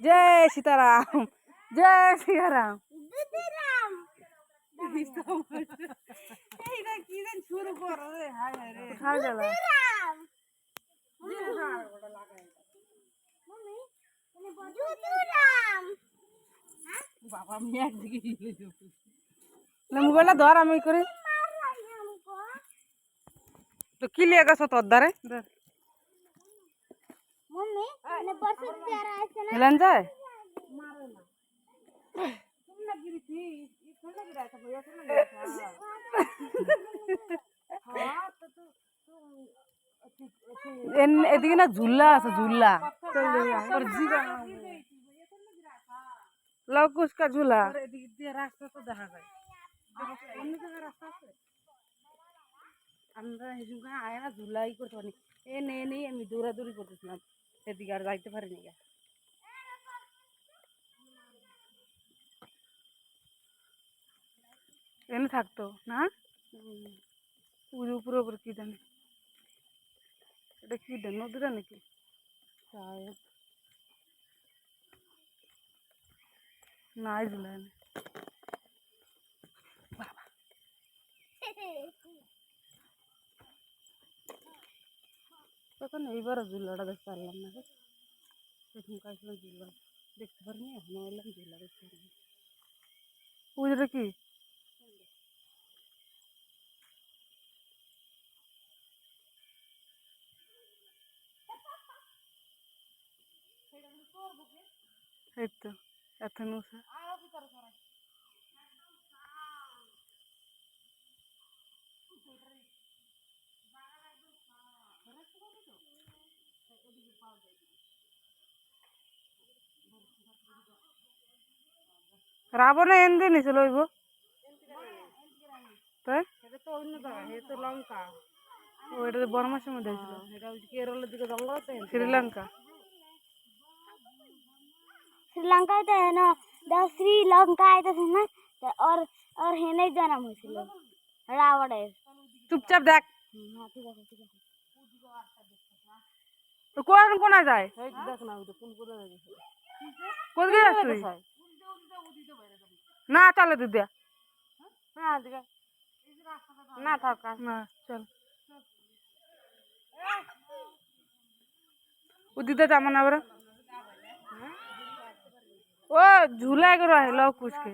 जय सीताराम जय सीताराम মোবাইলটা ধর আমি করি তো কি লিয়ে গেছো তোর দ্বারে হেলেন যায় এদিকে না ঝুল্লা আছে ঝুল্লা লকুশ কা ঝুলা রাস্তা তো দেখা যায় অন্য জায়গায় রাস্তা আছে আমরা হেসুকা আয়া ঝুলাই করতে পারি এ নেই আমি দৌড়াদৌড়ি করতেছিলাম এদিকে আর যাইতে পারিনি এনে থাকতো না উপরে উপরে কি জানি এটা কি দেন নদীটা নাকি নাই ঝুলাই তখন এইবারও ঝুলাটা দেখতে পারলাম না এখনকার ঝুলা দেখতে পারিনি এখন এলাম ঝুলা দেখতে পারিনি ওইটা কি এই তো এত নুসা রাবণে এনে নিছে লইব তাই এটা তো অন্য জায়গা এটা তো লঙ্কা ও এটা তো বর্মাসের মধ্যে ছিল এটা কেরলের দিকে জঙ্গল আছে শ্রীলঙ্কা श्रीलंका तो है ना श्रीलंका आइते ना और है नहीं जन्म হয়েছিল রাবণের চুপচাপ দেখ হ্যাঁ ঠিক আছে তো কোন কোন যায় এই দেখ না ওটা কোন করে যায় কোন দিকে যাস তুই না চলে দিদি হ্যাঁ দিকে না থাক না চল উদিতে তেমন আবার ও ঝুলা করে আহিল কুচকে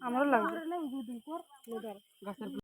আমারও লাগবে